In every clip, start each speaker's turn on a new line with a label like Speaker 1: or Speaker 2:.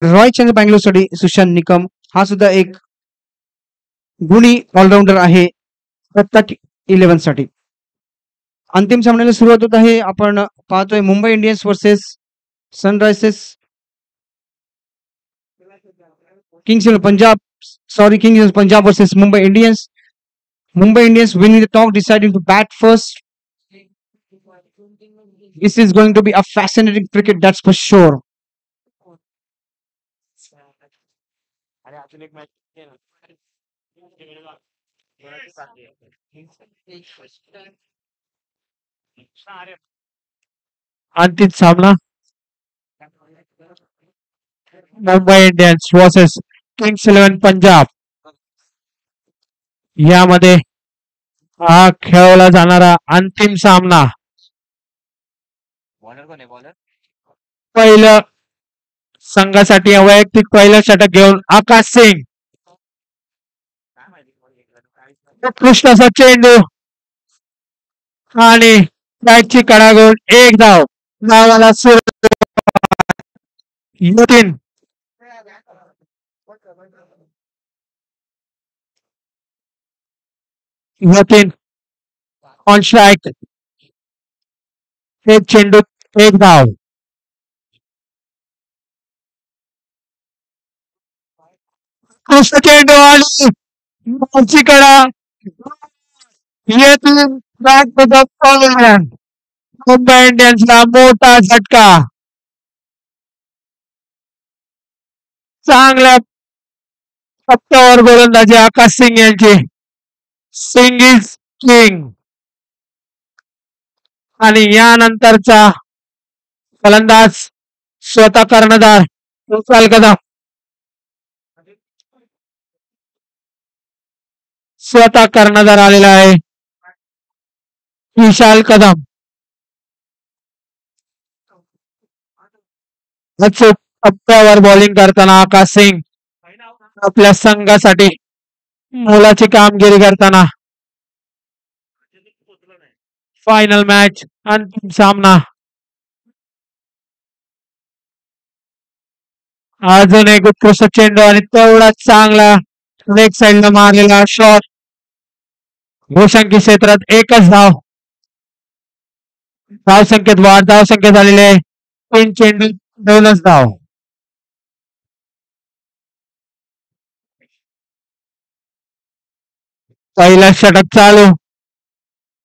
Speaker 1: Royal challenger बँगलोरसाठी Sushant Nikam हा सुद्धा एक गुणी ऑलराऊंडर आहे प्रत्येक 11 साठी. अंतिम सामन्याला सुरुवात होत आहे. आपण पाहतोय Mumbai Indians versus Sunrisers Kings Punjab. Kings Punjab versus Mumbai Indians. Mumbai Indians winning the toss, deciding to bat first. This is going to be a fascinating cricket, that's for sure. अंतिम सामना Mumbai Indians versus Kings 11 Punjab यामध्ये हा खेळवला जाणारा अंतिम सामना. पहिलं संघासाठी वैयक्तिक पहिलं षटक घेऊन आकाश सिंग. उत्कृष्ट असा चेंडू आणि बॅटची कडा घेऊन एक धाव. धावाला यतीन यतीन ऑन स्ट्राईक. एक चेंडू एक धाव. उत्कृष्ट चेंडू आणि बॅटची कडा येथून back to the point. Mumbai इंडियन्सला मोठा झटका. चांगल्या टप्प्यावर गोलंदाजी आकाश सिंग यांची. Singh is king. आणि यानंतरचा फलंदाज स्वतः कर्णधार विशाल कदम. स्वतः कर्णधार आलेला आहे विशाल कदम. टप्प्यावर बॉलिंग करताना आकाश सिंग आपल्या संघासाठी मोलाची कामगिरी करताना. फायनल मॅच अंतिम सामना. अजून एक उत्कृष्ट चेंडू आणि तेवढा चांगला लेग साइडला मारलेला शॉट. गोशांकी क्षेत्रात एकच धाव. धाव संख्येत वाढ. धाव संख्या झालेली आहे 3 चेंडू 2च धाव. पहिला षटक चालू.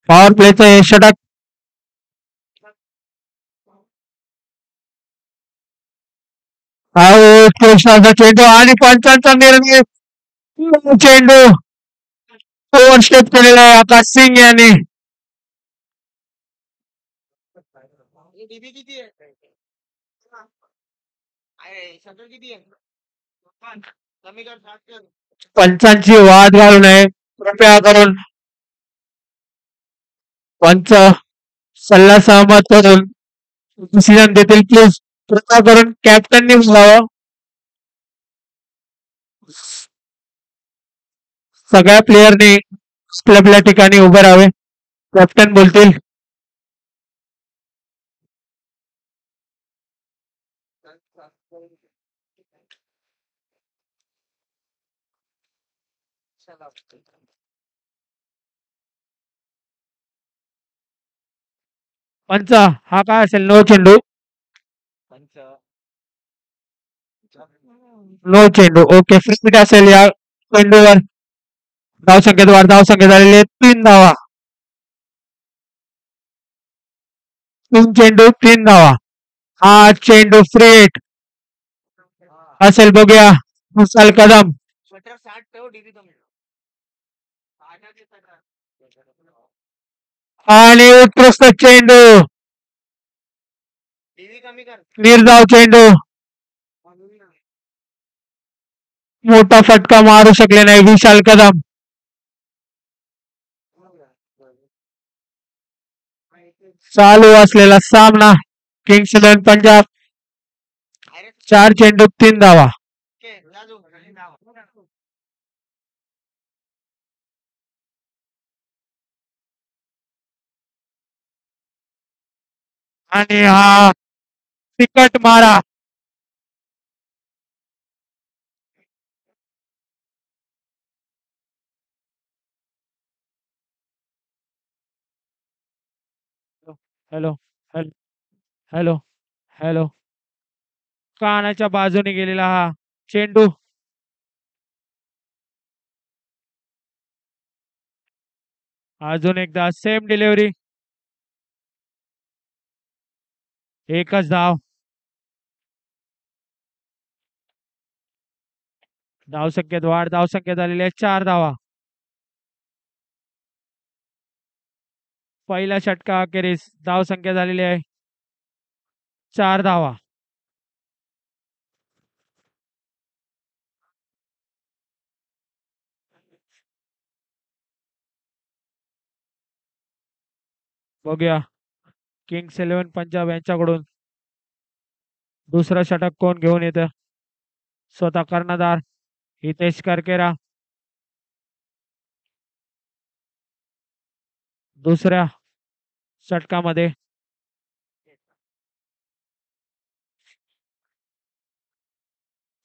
Speaker 1: पॉवर प्लेचं हे षटक. उत्कृष्टाचा चेंडू आणि पंचांचा निर्णय. चेंडू ओव्हरस्टेप केलेला आहे आकाश सिंग यांनी. पंचांची वाद घालू नये कृपया करून. पंच सल्ला सहमत करून डिसिजन देतील प्लीज. कृपया करून कॅप्टननी बोलावं. सगळ्या प्लेयरनी आपल्या ठिकाणी उभे राहावे. कॅप्टन बोलतील. पंच हा काय असेल. नो चेंडू. नो चेंडू. ओके फ्री असेल या चेंडूवर. धाव संख्येत वाढ. धाव संख्या झालेली 3 धावा. 3 चेंडू 3 धावा. हा चेंडू फ्री हिट असेल. बघूया विशाल कदम. आणि उत्कृष्ट चेंडू. निर्धाव चेंडू. मोठा फटका मारू शकले नाही विशाल कदम. चालू असलेला सामना. किंग्स 11 पंजाब 4 चेंडू 3 धावा. आणि हा तिकट मारा
Speaker 2: हॅलो हॅलो हॅलो हॅलो. कानाच्या बाजूने गेलेला हा चेंडू. अजून एकदा सेम डिलिव्हरी. एकच धाव. धावसंख्येत वाढ. धावसंख्या झालेली आहे 4 धावा. पहिला षटका अखेरीस धावसंख्या झालेली आहे 4 धावा. बघूया किंग्स इलेव्हन पंजाब यांच्याकडून दुसरं षटक कोण घेऊन येतं. स्वतः कर्णधार हितेश करकेरा. दुसऱ्या षटकामध्ये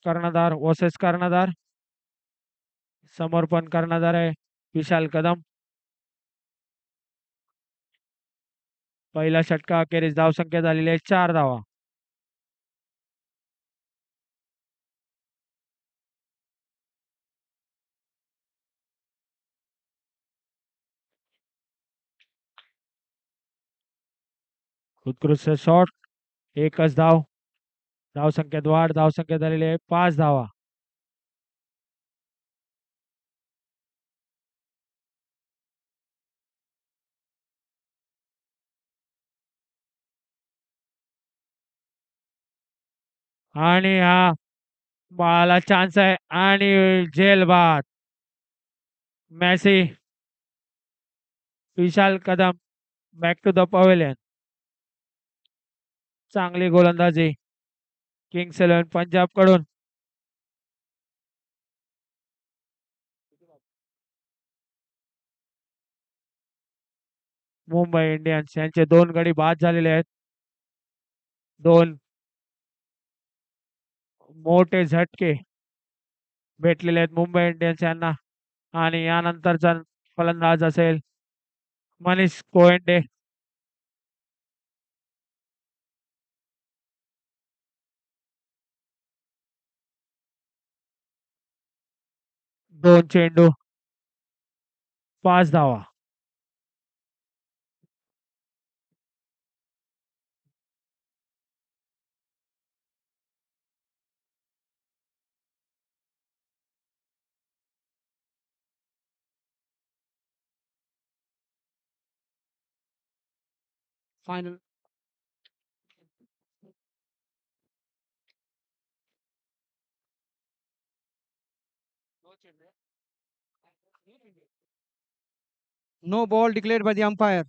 Speaker 2: कर्णधार वर्सेस कर्णधार. समर्पण कर्णधार आहे विशाल कदम. पहिला षटका अखेरीस धावसंख्या झालेली आहे 4 धावा. उत्कृष्ट शॉट. एकच धाव. धावसंख्येत वाढ. धावसंख्या झालेली आहे 5 धावा. आणि हा बाला चान्स आहे आणि जेल बाद. मॅसी. Vishal Kadam back to the pavilion. चांगली गोलंदाजी किंग्स इलेव्हन पंजाब कडून. मुंबई इंडियन्स यांचे 2 गडी बाद झालेले आहेत. 2 मोठे झटके भेटलेले आहेत मुंबई इंडियन्स यांना. आणि यानंतरचा फलंदाज असेल मनीष कोयंडे. 2 चेंडू 5 धावा.
Speaker 1: Final. No ball declared by the umpire.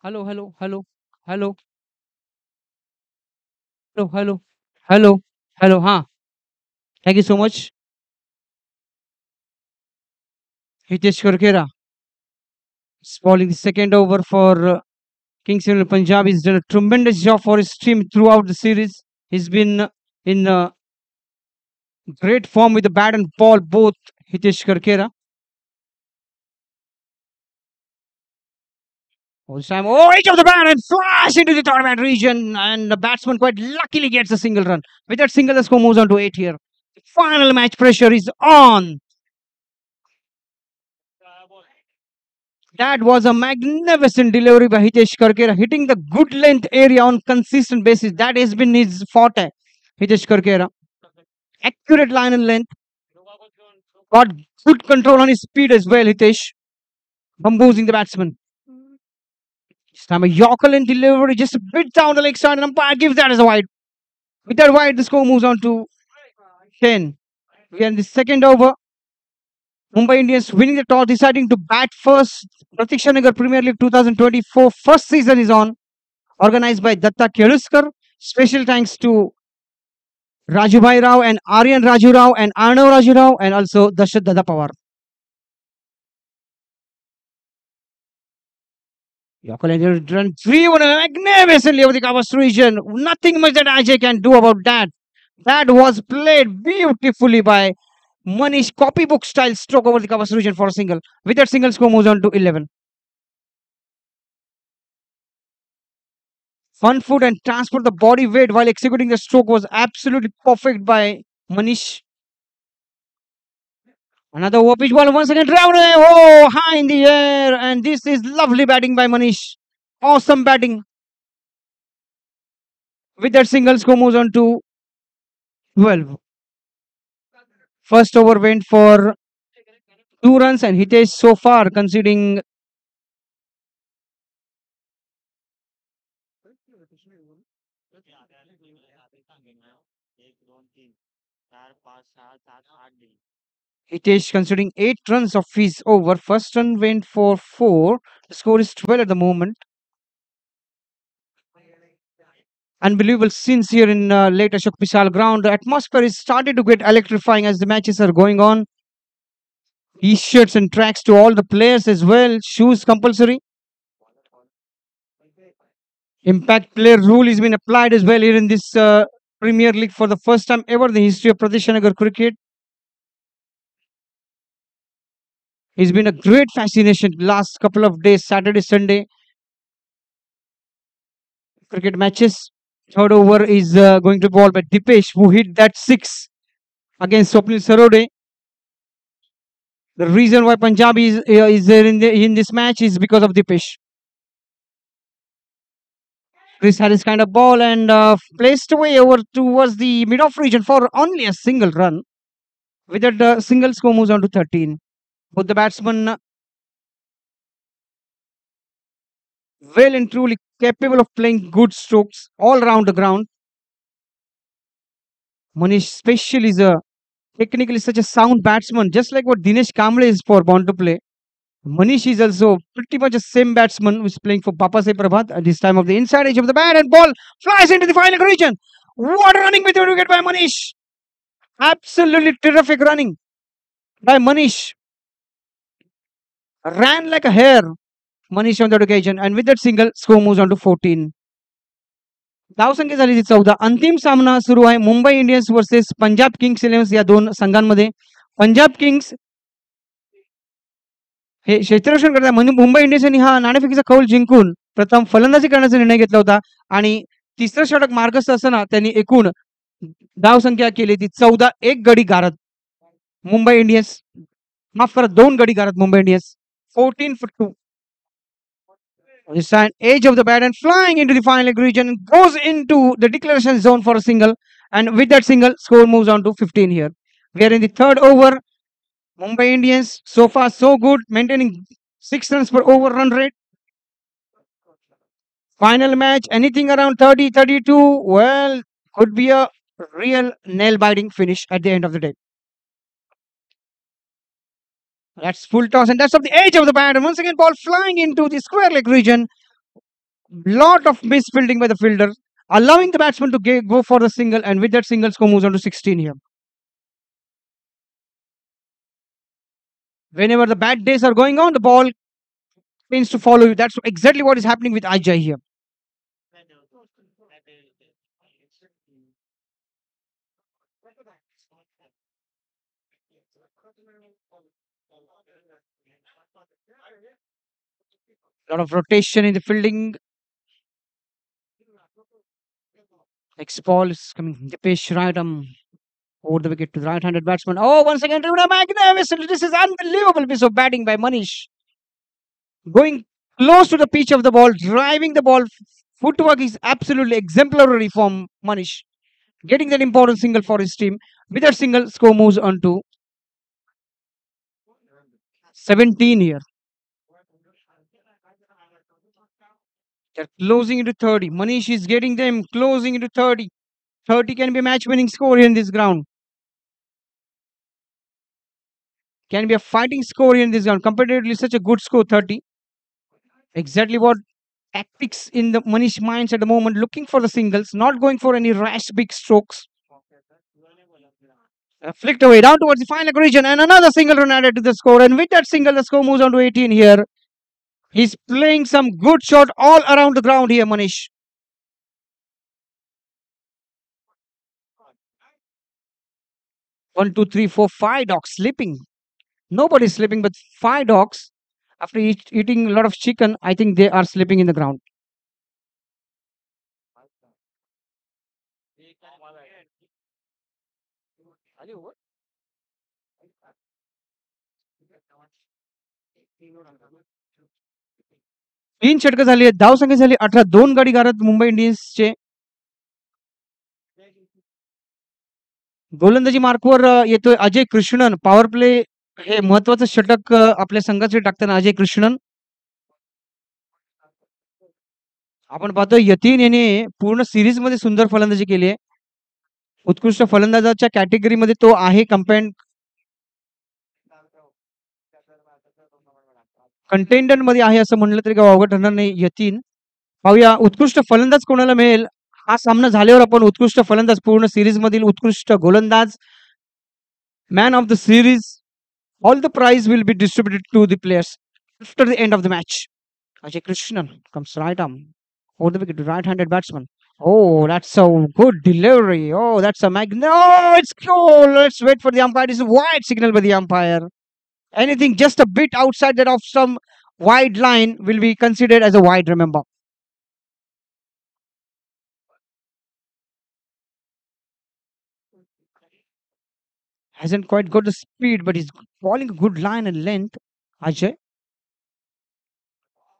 Speaker 1: Hello, hello, hello, hello, hello, hello, hello, hello. हाँ, thank you so much. Hitesh Karkera is bowling the second over for Kings Eleven Punjab. He's done a tremendous job for his team throughout the series. He's been in great form with the bat and ball, both Hitesh Karkera. All this time, oh, edge of the bat and flash into the tournament region, and the batsman quite luckily gets a single run. With that single, the score moves on to 8 here. The final match pressure is on. That was a magnificent delivery by Hitesh Karkera, hitting the good length area on consistent basis. That has been his forte. Hitesh Karkera, accurate line and length, got good control on his speed as well. Hitesh, bamboozling the batsman. This time a Yorker length delivery, just a bit down the leg side, and umpire gives that as a wide. With that wide, the score moves on to 10. We are in the second over. Mumbai Indians winning the toss, deciding to bat first. Pratik Shanagar Premier League 2024 first season is on. Organized by Datta Keluskar. Special thanks to Rajubhai Rao and Aryan Raju Rao and Arnav Raju Rao and also Dashat Dada Pawar. Yakola run 3-1 magnificently over the Kavas region. Nothing much that Ajay can do about that. That was played beautifully by Manish, copybook style stroke over the Kavas region for a single. With that single, score moves on to 11. Fun foot and transport the body weight while executing the stroke was absolutely perfect by Manish. Another over pitch ball once again. Oh, high in the air. And this is lovely batting by Manish. Awesome batting. With that single, score moves on to 12. First over went for 2 runs and Hitesh so far conceding Hitesh considering 8 runs of his over. First run went for 4. The score is 12 at the moment. Unbelievable scenes here in late Ashok Pishal ground. The atmosphere is started to get electrifying as the matches are going on. T-shirts and tracks to all the players as well. Shoes compulsory. Impact player rule has been applied as well here in this Premier League for the first time ever in the history of Pradesh Nagar cricket. It's been a great fascination last couple of days, Saturday, Sunday cricket matches. Third over is going to ball by Dipesh, who hit that 6 against Swapnil Sarode. The reason why Punjab is there in this match is because of Dipesh. Chris Harris kind of ball and placed away over towards the mid-off region for only a single run. With that single, score moves on to 13. Both the batsmen well and truly capable of playing good strokes all around the ground. Manish Special is a technically such a sound batsman, just like what Dinesh Kamble is for Born to Play. Manish is also pretty much the same batsman who is playing for Papa Se Prabhat at this time of the inside edge of the bat and ball flies into the final region. What a running with the wicket by Manish! Absolutely terrific running by Manish. Ran like a hare, Manish on that occasion, and with that single, score moves on to 14. धावसंख्या झाली ती 14. अंतिम सामना सुरू आहे Mumbai Indians versus Punjab Kings 11 या दोन संघांमध्ये. पंजाब किंग्स हे क्षेत्ररक्षण करतात म्हणजे मुंबई इंडियन्स यांनी हा नाणेफेकीचा कौल जिंकून प्रथम फलंदाजी करण्याचा निर्णय घेतला होता आणि तिसरं षटक मार्गस्थ असताना त्यांनी एकूण धावसंख्या केली ती 14. एक गडी गारत मुंबई इंडियन्स, माफ करा 2 गडी गारत Mumbai Indians. 14 for 2. This time, edge of the bat and flying into the final region goes into the declaration zone for a single. And with that single, score moves on to 15 here. We are in the third over. Mumbai Indians so far so good, maintaining 6 runs per over run rate. Final match, anything around 30, 32. Well, could be a real nail-biting finish at the end of the day. That's full toss, and that's off the edge of the bat. And once again, ball flying into the square leg region. Lot of misfielding by the fielder, allowing the batsman to go for the single, and with that single, score moves on to 16 here. Whenever the bad days are going on, the ball tends to follow you. That's exactly what is happening with Ajay here. Lot of rotation in the fielding. Next ball is coming. Dipesh right over the wicket to the right-handed batsman. Oh, once again, magnificent. This is unbelievable piece of batting by Manish. Going close to the pitch of the ball, driving the ball. Footwork is absolutely exemplary from Manish. Getting that important single for his team. With that single, score moves on to 17 here. They're closing into 30. Manish is getting them closing into 30. 30 can be a match-winning score here in this ground. Can be a fighting score here in this ground. Comparatively, such a good score, 30. Exactly what tactics in the Manish minds at the moment. Looking for the singles, not going for any rash big strokes. Flicked away down towards the final region, and another single run added to the score. And with that single, the score moves on to 18 here. He's playing some good shot all around the ground here, Manish. One, two, three, four, five dogs sleeping. Nobody's sleeping, but five dogs, after eating a lot of chicken, I think they are sleeping in the ground. तीन षटकं झाली आहेत. धावसंख्या झाली 18. 2 गडी गारत मुंबई इंडियन्सचे. गोलंदाजी मार्कवर येतोय Ajay Krishnan. Power play हे महत्वाचं षटक आपल्या संघासाठी टाकताना अजय कृष्णन. आपण पाहतोय यतीन याने पूर्ण सिरीज मध्ये सुंदर फलंदाजी केली आहे. उत्कृष्ट फलंदाजाच्या कॅटेगरीमध्ये तो आहे. कंटेंडर मध्ये आहे असं म्हणलं तरी काय वावगं ठरणार नाही. यतीन, पाहूया उत्कृष्ट फलंदाज कोणाला मिळेल. हा सामना झाल्यावर आपण उत्कृष्ट फलंदाज, पूर्ण सिरीज मधील उत्कृष्ट गोलंदाज, man of the series, all the prize will be distributed to the players after the end of the match. Ajay Krishnan comes right arm over the wicket to right-handed batsman. Oh, that's a good delivery. Oh, that's a no, it's cool. Let's wait for the umpire. This is a wide signal by the umpire. Anything just a bit outside that of some wide line will be considered as a wide, remember. Hasn't quite got the speed, but he's falling a good line and length. Ajay.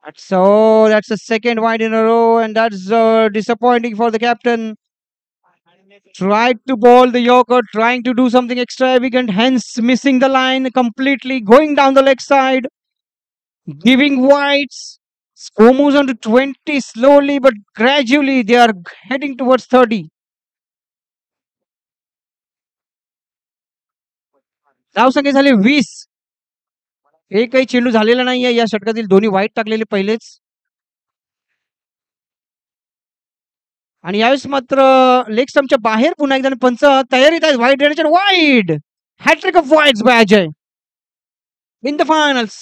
Speaker 1: That's the second wide in a row, and that's disappointing for the captain. Tried to bowl the Yorker, trying to do something extravagant, hence missing the line completely, going down the leg side, giving wides. Score moves on to 20 slowly, but gradually they are heading towards 30. धावसंख्या झाली 20. एकही चेंडू झालेला नाहीये या षटकातील. दोन्ही वाईट टाकलेले पहिलेच. आणि यावेळेस मात्र लेग स्टंपच्या बाहेर पुन्हा एकदा पंच तयारीत आहेत वाईड देण्याच्या. Wide hat trick of wides by Ajay in the finals.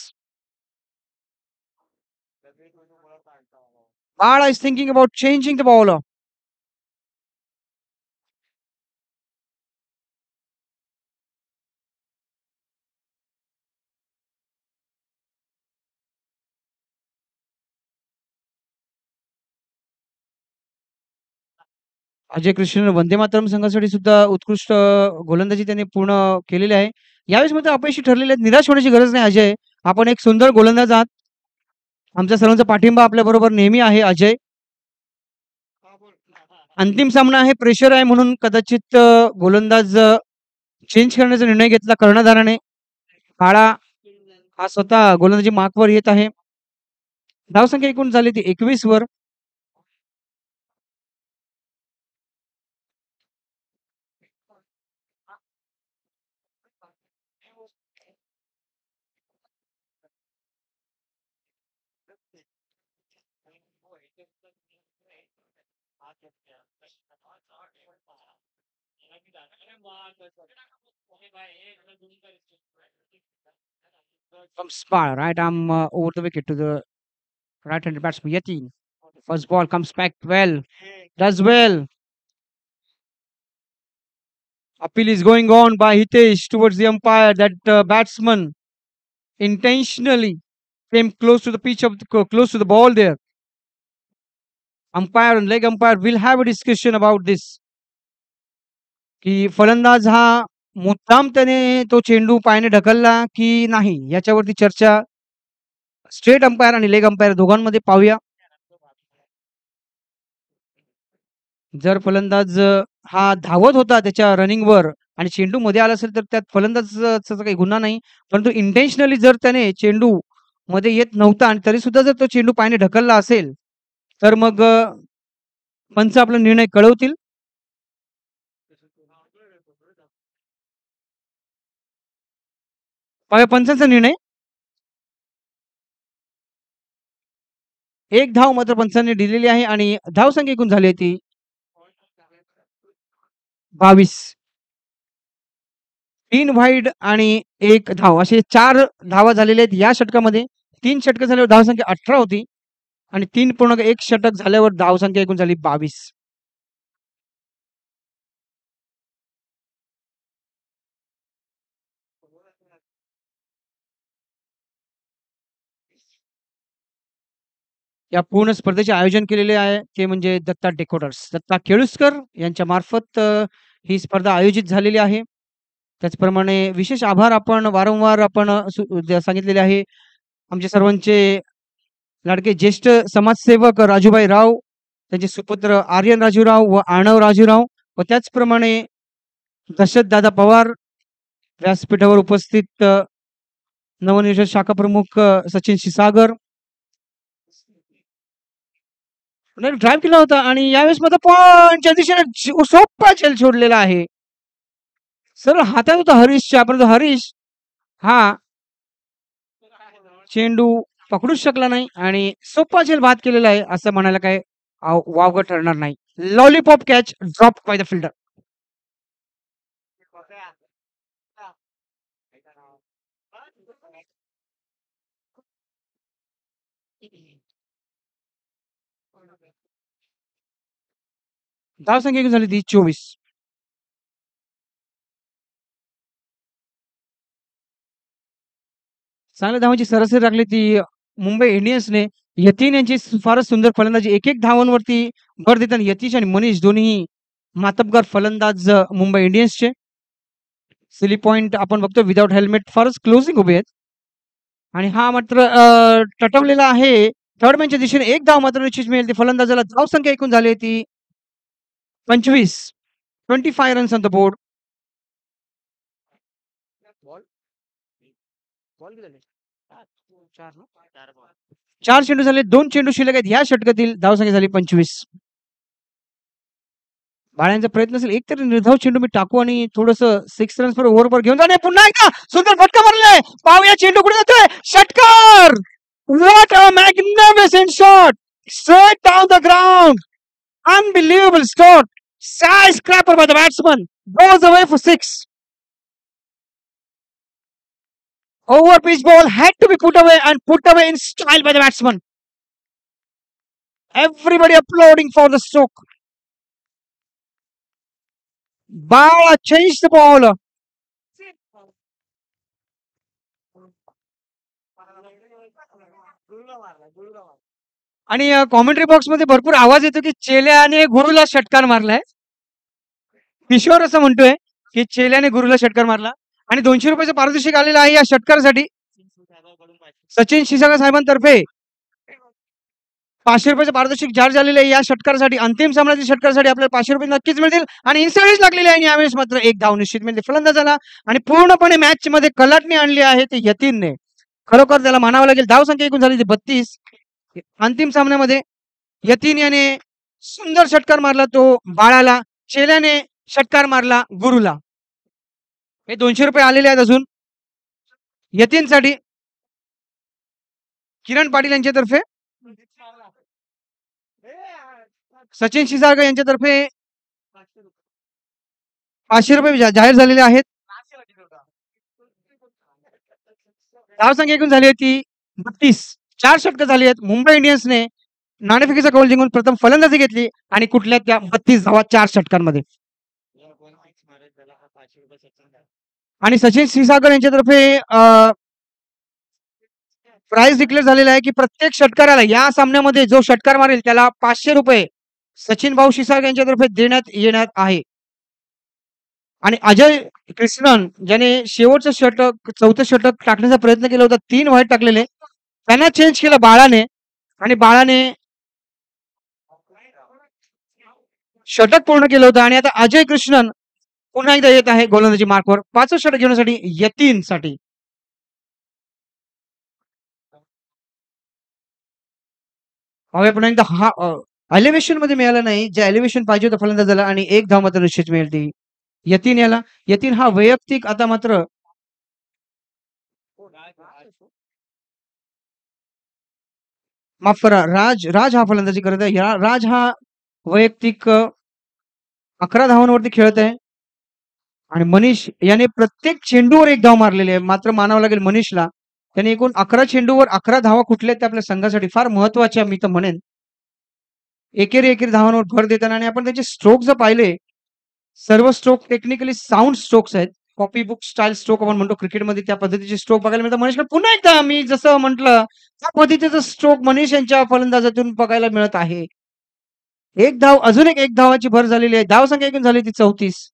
Speaker 1: Bala is thinking about changing the bowler. Ajay Krishna Vande Mataram संघासाठी सुद्धा उत्कृष्ट गोलंदाजी त्याने पूर्ण केलेली आहे. यावेळेस मात्र अपयशी ठरलेले आहेत. निराश होण्याची गरज नाही अजय. आपण एक सुंदर गोलंदाज आहात. आमच्या सर्वांचा पाठिंबा आपल्या बरोबर नेहमी आहे अजय. अंतिम सामना आहे, प्रेशर आहे, म्हणून कदाचित गोलंदाज चेंज करण्याचा निर्णय घेतला कर्णधाराने. काळा हा स्वतः गोलंदाजी मार्कवर येत आहे. धावसंख्या एकूण झाली ती 21 वर. From Spar, right arm over the wicket to the right-handed batsman Yatin. First ball comes back well, does well. Appeal is going on by Hitesh towards the umpire. That batsman intentionally came close to the pitch of close to the ball there. Umpire and leg umpire will have a discussion about this. की फलंदाज हा मुद्दाम त्याने तो चेंडू पायाने ढकलला की नाही याच्यावरती चर्चा स्ट्रेट अंपायर आणि लेग अंपायर दोघांमध्ये पाहूया. जर फलंदाज हा धावत होता त्याच्या रनिंगवर आणि चेंडू मध्ये आला असेल तर त्यात फलंदाजाचा काही गुन्हा नाही. परंतु इंटेन्शनली जर त्याने चेंडू मध्ये येत नव्हता आणि तरी सुद्धा जर तो चेंडू पायाने ढकलला असेल तर मग पंच आपला निर्णय कळवतील. पंचांचा निर्णय. एक धाव मात्र पंचांनी दिलेली आहे आणि धावसंख्या एकूण झाली ती 22. 3 वाईड आणि 1 धाव असे 4 धावा झालेल्या आहेत या षटकामध्ये. 3 षटकं झाल्यावर धावसंख्या 18 होती आणि 3.1 षटक झाल्यावर धावसंख्या एकूण झाली 22. या पूर्ण स्पर्धेचे आयोजन केलेले आहे ते म्हणजे दत्ता डेकोडर्स, दत्ता केळुसकर यांच्या मार्फत ही स्पर्धा आयोजित झालेली आहे. त्याचप्रमाणे विशेष आभार आपण वारंवार आपण सांगितलेले आहे. आमचे सर्वांचे लाडके ज्येष्ठ समाजसेवक राजूभाई राव, त्यांचे सुपुत्र आर्यन राजूराव व आर्णव राजूराव व त्याचप्रमाणे दशरथ दादा पवार, व्यासपीठावर उपस्थित नवनिर्मित शाखा प्रमुख सचिन क्षीरसागर. ड्राईव्ह केला होता आणि यावेळेस माझा पॉईंटच्या दिशेने सोपा झेल सोडलेला आहे. सरळ हातात होता हरीशच्या, परंतु हरीश हा चेंडू पकडूच शकला नाही आणि सोपा झेल बाद केलेला आहे असं म्हणायला काय वावगं ठरणार नाही. Lollipop catch drop by the fielder. धावसंख्या झाली ती 24. चांगल्या धावांची सरासरी राखली ती मुंबई इंडियन्सने. यतीन यांची फारच सुंदर फलंदाजी, एक एक धावांवरती भर देताना यतीश आणि मनीष दोन्ही मातबगार फलंदाज मुंबई इंडियन्सचे. सिली पॉइंट आपण बघतो विदाउट हेल्मेट फारच क्लोजिंग उभे आहेत आणि हा मात्र टटवलेला आहे. थर्ड मॅनच्या दिशेने एक धाव मात्र निश्चित मिळेल. ती फलंदाजाला धावसंख्या एकूण झाली ती 25. 25 रन्स ऑन द बोर्ड. चार चेंडू झाले, 2 चेंडू शिल्लक आहेत. ह्या षटकातील धावसंख्या झाली 25. बाळ्यांचा प्रयत्न असेल एक तरी निर्धाव चेंडू मी टाकू आणि थोडस 6 रन्स पर ओव्हर घेऊन जाणे. पुन्हा एकदा सुंदर फटका मारलाय. पाहूया चेंडू कुठे जातोय. षटकार. What a magnificent shot. Straight down the ground. Unbelievable shot. Skyscraper by the batsman. Goes away for 6. Over pitch ball had to be put away and put away in style by the batsman. Everybody applauding for the stroke. Bala changed the ball. आणि commentary box मध्ये भरपूर आवाज येतो की चेल्याने गुरुला षटकार मारलाय. किशोर असं म्हणतोय की चेल्याने गुरुला षटकार मारला आणि 200 रुपयाचं पारितोषिक आलेलं आहे या षटकारासाठी. सचिन क्षीरसागर साहेबांतर्फे 500 रुपयाचं पारितोषिक जाहीर झालेलं आहे या षटकारासाठी. अंतिम सामन्यातील षटकारासाठी आपल्याला 500 रुपये नक्कीच मिळतील आणि इन्सर्व्हिस लागलेली आहे. यावेळेस मात्र एक धाव निश्चित मिळते फलंदाजाला आणि पूर्णपणे मॅच मध्ये कलाटणी आणली आहे ते यतीनने. खरोखर त्याला मानावं लागेल. धावसंख्या एकूण झाली ती 32. अंतिम सामन्यामध्ये यतीन याने सुंदर षटकार मारला तो बाळाला, चेल्याने षटकार मारला गुरुला. हे 200 रुपये आलेले आहेत अजून यतीनसाठी. किरण पाटील यांच्यातर्फे, सचिन क्षीरसागर यांच्यातर्फे 500 रुपये जाहीर झालेले आहेत. धावसंख्या एकूण झाली होती 32. 4 षटकं झाली आहेत. मुंबई इंडियन्सने नाणेफेकीचा कौल जिंकून प्रथम फलंदाजी घेतली आणि कुठल्या त्या 32 धावा 4 षटकांमध्ये. आणि सचिन क्षीरसागर यांच्यातर्फे प्राइस डिक्लेअर झालेला आहे की प्रत्येक षटकाराला या सामन्यामध्ये जो षटकार मारेल त्याला 500 रुपये सचिन भाऊ क्षीरसागर यांच्यातर्फे देण्यात येणार आहे. आणि अजय कृष्णन ज्याने शेवटचं षटक 4थं षटक टाकण्याचा प्रयत्न केला होता, 3 वाईट टाकलेले, त्यांना चेंज केलं बाळाने आणि बाळाने षटक पूर्ण केलं होतं. आणि आता अजय कृष्णन पुन्हा एकदा येत आहे गोलंदाजी मार्कवर 5वं षटक घेण्यासाठी यतीनसाठी. पुन्हा एकदा हा एलिव्हेशन मध्ये मिळाला नाही जे एलिव्हेशन पाहिजे होतं फलंदाजाला आणि एक धाव मात्र निश्चित मिळेल ती यतीन याला. यतीन हा वैयक्तिक आता मात्र माफ करा, राज हा फलंदाजी करत आहे. राज हा वैयक्तिक 11 धावांवरती खेळत आहे आणि मनीष याने प्रत्येक चेंडूवर एक धाव मारलेली आहे. मात्र मानावं लागेल मनीषला, त्याने एकूण 11 चेंडूवर 11 धावा कुठल्या त्या आपल्या संघासाठी फार महत्वाच्या मी तर म्हणेन. एकेरी धावांवर भर देताना आणि आपण त्याचे स्ट्रोक जर पाहिले, सर्व स्ट्रोक टेक्निकली साऊंड स्ट्रोक्स आहेत. कॉपी बुक स्टाईल स्ट्रोक आपण म्हणतो क्रिकेटमध्ये, त्या पद्धतीचे स्ट्रोक बघायला मिळतात. मनीषला पुन्हा एकदा मी जसं म्हटलं त्या पद्धतीचं स्ट्रोक मनीष यांच्या फलंदाजातून बघायला मिळत आहे. एक धाव, अजून एक धावाची भर झालेली आहे. धाव संख्या एकूण झाली ती 34.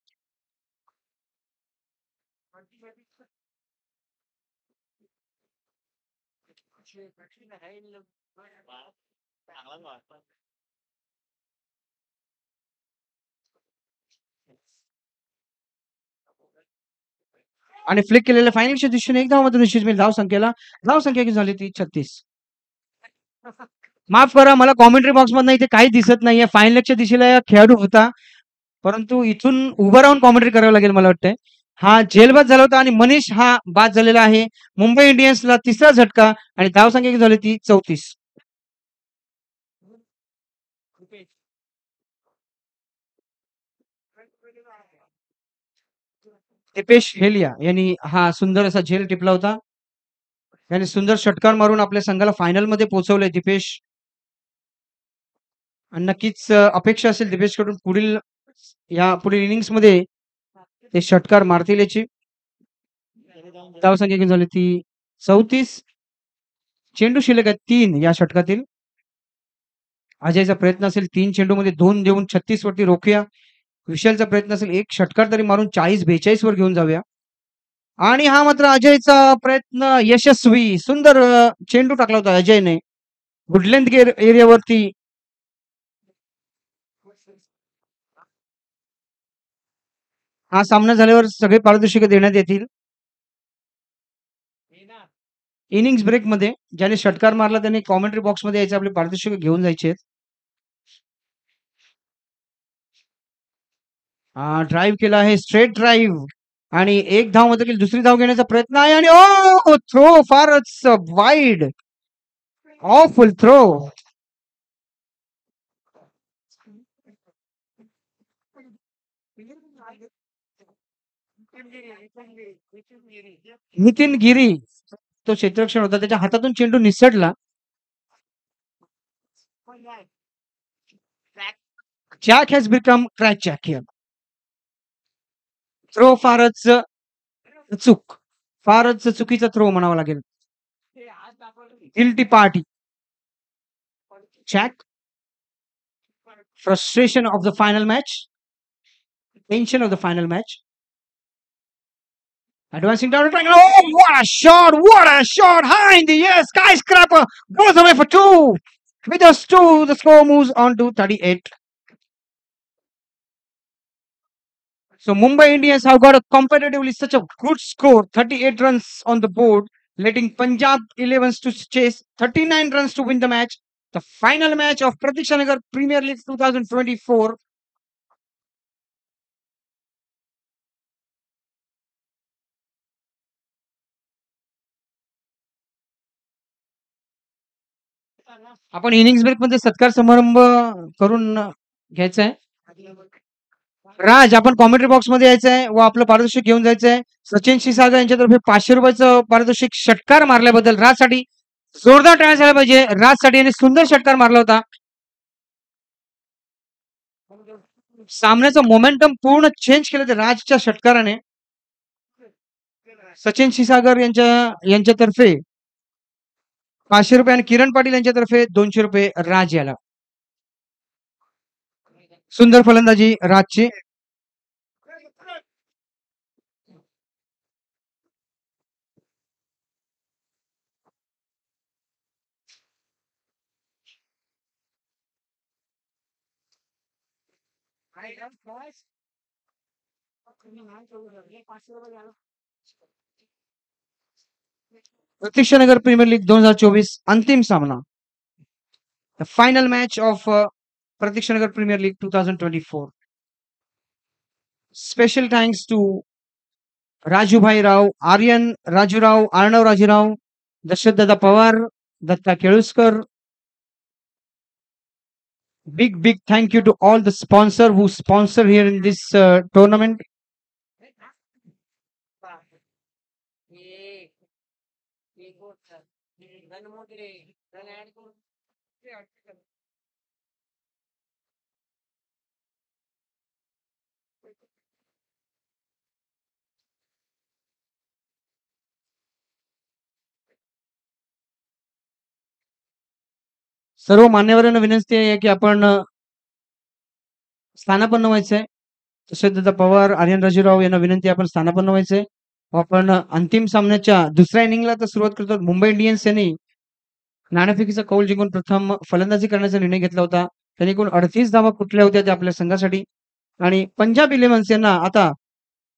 Speaker 1: आणि फ्लिक केलेल्या फायनलच्या दिशेने एक धावामध्ये निश्चित मिळेल धाव संख्या किती झाली ती 36. माफ करा, मला कॉमेंट्री बॉक्स मधनं इथे काही दिसत नाहीये. फायनलच्या दिशेला खेळाडू होता, परंतु इथून उभं राहून कॉमेंट्री करावं लागेल मला वाटतंय. हा झेलबाद झाला होता आणि मनीष हा बाद झालेला आहे. मुंबई इंडियन्सला तिसरा झटका आणि धाव संख्या किती झाली ती 34. दिपेश हेलिया यांनी हा सुंदर असा झेल टिपला होता. त्याने सुंदर षटकार मारून आपल्या संघाला फायनलमध्ये पोहोचवलंय दिपेश. आणि नक्कीच अपेक्षा असेल दिपेशकडून पुढील इनिंग्समध्ये ते षटकार मारतील याची. धाव संख्या किती झाली ती 34. चेंडू शिल्लक आहेत 3 या षटकातील. अजयचा प्रयत्न असेल 3 चेंडूमध्ये 2 देऊन 36 वरती रोखूया. विशालचा प्रयत्न असेल एक षटकार तरी मारून 40-42 वर घेऊन जाऊया. आणि हा मात्र अजयचा प्रयत्न यशस्वी. सुंदर चेंडू टाकला होता अजयने वुडलँड एरियावरती. हा सामना झाल्यावर सगळे पारितोषिक देण्यात येतील. इनिंग्स ब्रेक मध्ये ज्याने षटकार मारला त्याने कॉमेंट्री बॉक्स मध्ये यायचे, आपले पारितोषिक घेऊन जायचे. ड्राईव्ह केला आहे, स्ट्रेट ड्राईव्ह आणि एक धाव मध्ये दुसरी धाव घेण्याचा प्रयत्न आहे आणि ओ थ्रो फारच wide, awful throw. Nitin Giri तो क्षेत्ररक्षण होता, त्याच्या हातातून चेंडू निसटला. Jack has become crack Jack here. Throw फारच चुकीचा थ्रो म्हणावा लागेल. Guilty party. Jack, frustration of the final match, tension of the final match. Advancing down the triangle. Oh, what a shot! What a shot! High in the air, skyscraper goes away for 2. With us 2, the score moves on to 38. So Mumbai Indians have got a competitively such a good score, 38 runs on the board, letting Punjab 11s to chase 39 runs to win the match. The final match of Pratiksha Nagar Premier League 2024. आपण innings break मध्ये सत्कार समारंभ करून घ्यायचा आहे. राज, आपण commentary box मध्ये यायचं आहे व आपलं पारितोषिक घेऊन जायचं आहे. सचिन क्षीरसागर यांच्यातर्फे 500 रुपयाचं पारितोषिक षटकार मारल्याबद्दल राजसाठी जोरदार टाळ्या झाल्या पाहिजे. राजसाठी याने सुंदर षटकार मारला होता. सामन्याचं मोमेंटम पूर्ण चेंज केलं ते राजच्या षटकाराने. सचिन क्षीरसागर यांच्यातर्फे 500 रुपये आणि किरण पाटील यांच्यातर्फे 200 रुपये राज याला. सुंदर फलंदाजी राजची. प्रतीक्षा नगर प्रीमियर लीग 2024 अंतिम सामना. The final match of Pratiksha Nagar Premier League 2024. Special thanks to Raju Bhai Rao, Aryan Raju Rao, Arnav Raju Rao, Dashath Dada Pawar, Datta Keluskar. Big thank you to all the sponsor who sponsor here in this tournament. सर्व मान्यवरांना विनंती आहे की आपण स्थानापन्न व्हायचंय. यशोदादा पवार, आर्यन राजेराव यांना विनंती आहे आपण स्थानापन्न व्हायचंय. आपण अंतिम सामन्याच्या दुसऱ्या इनिंगला तर सुरुवात करतो. मुंबई इंडियन्स यांनी नाणेफेकीचा कौल जिंकून प्रथम फलंदाजी करण्याचा निर्णय घेतला होता. त्यांनी एकूण 38 धावा कुठल्या होत्या त्या आपल्या संघासाठी. आणि पंजाब इलेव्हन्स यांना आता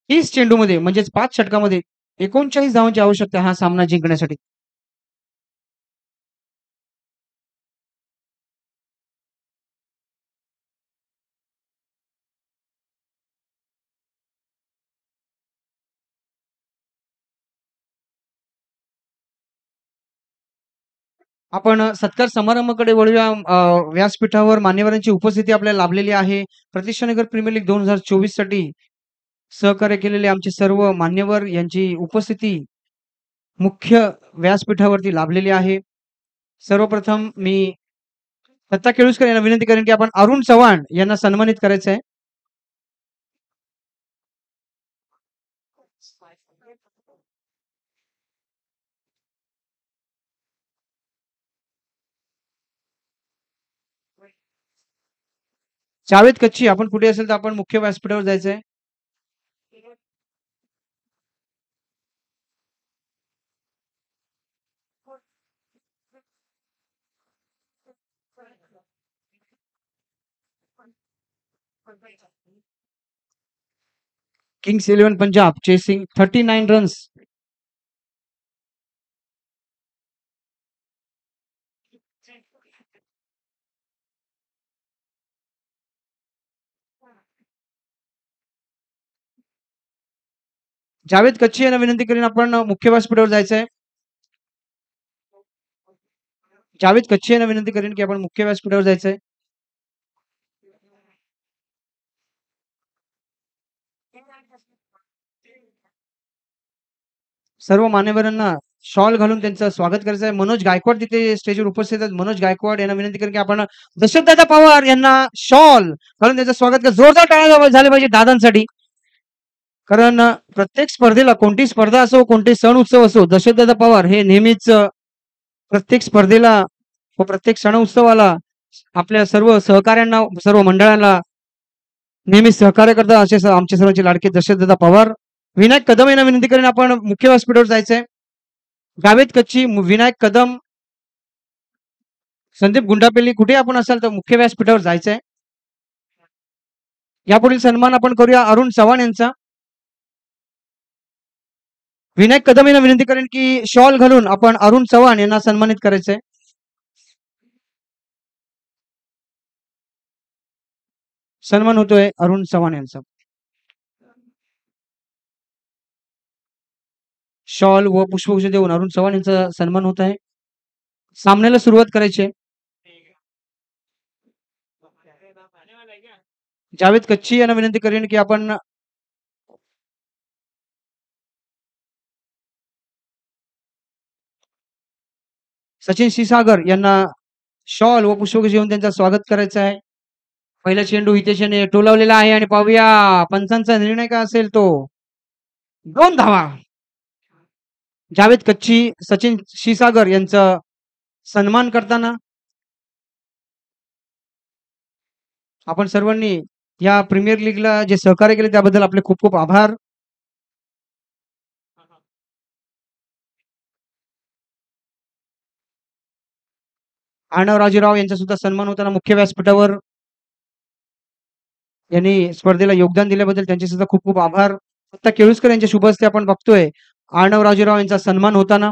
Speaker 1: 30 चेंडूमध्ये म्हणजेच 5 षटकामध्ये 39 धावांची आवश्यकता आहे हा सामना जिंकण्यासाठी. आपण सत्कार समारंभाकडे वळूया. व्यासपीठावर मान्यवरांची उपस्थिती आपल्याला लाभलेली आहे. प्रतिष्ठानगर प्रीमियर लीग 2024 साठी सहकार्य केलेले आमचे सर्व मान्यवर यांची उपस्थिती मुख्य व्यासपीठावरती लाभलेली आहे. सर्वप्रथम मी दत्ता केळुसकर यांना विनंती करेन की आपण अरुण चव्हाण यांना सन्मानित करायचं आहे. जावेद कच्ची आपण कुठे असेल तर आपण मुख्य व्यासपीठावर जायचंय. Kings 11 Punjab chasing 39 runs. Javed कच्ची यांना विनंती करेन आपण मुख्य व्यासपीठावर जायचंय. जावेद कच्ची यांना विनंती करेन की आपण मुख्य व्यासपीठावर जायचंय. सर्व मान्यवरांना शॉल घालून त्यांचं स्वागत करायचं आहे. मनोज गायकवाड तिथे स्टेजवर उपस्थित आहेत. मनोज गायकवाड यांना विनंती करेन की आपण दशरथदादा पवार यांना शॉल घालून त्यांचं स्वागत करा. जोरदार टाळ्या झाले पाहिजे दादांसाठी. कारण प्रत्येक स्पर्धेला कोणती स्पर्धा असो कोणते सण उत्सव असो दशरथदादा पवार हे नेहमीच प्रत्येक स्पर्धेला व प्रत्येक सण उत्सवाला आपल्या सर्व सहकाऱ्यांना सर्व मंडळांना नेहमी सहकार्य करतात. असे आमचे सर्वांचे लाडके दशरथदादा पवार. विनायक कदम यांना विनंती करेन आपण मुख्य व्यासपीठावर जायचंय. जावेद कच्ची, विनायक कदम, संदीप गुंडापेल्ली कुठे आपण असाल तर मुख्य व्यासपीठावर जायचंय. यापुढील सन्मान आपण करूया अरुण चव्हाण यांचा. विनायक कदम यांना विनंती करेन की शॉल घालून आपण अरुण चव्हाण यांना सन्मानित करायचंय. सन्मान होतोय अरुण चव्हाण यांचा. शॉल व पुष्पगुच्छ देऊन अरुण चव्हाण यांचा सन्मान होत आहे. सामन्याला सुरुवात करायची आहे. जावेद कच्ची यांना विनंती करेन की आपण सचिन क्षीरसागर यांना शॉल व पुष्पगुच्छ देऊन त्यांचं स्वागत करायचं आहे. पहिला चेंडू हितेशने टोलावलेला आहे आणि पाहूया पंचांचा निर्णय काय असेल तो. 2 धावा. जावेद कच्ची सचिन क्षीरसागर यांचा सन्मान करताना आपण सर्वांनी या प्रीमियर लीगला जे सहकार्य केले त्याबद्दल आपले खूप खूप आभार. अर्णव राजेराव यांचा सुद्धा सन्मान होताना मुख्य व्यासपीठावर यांनी स्पर्धेला योगदान दिल्याबद्दल त्यांचे सुद्धा खूप खूप आभार. दत्ता केळुसकर यांच्या शुभ हस्ते आपण बघतोय अर्णव राजेराव यांचा सन्मान होताना.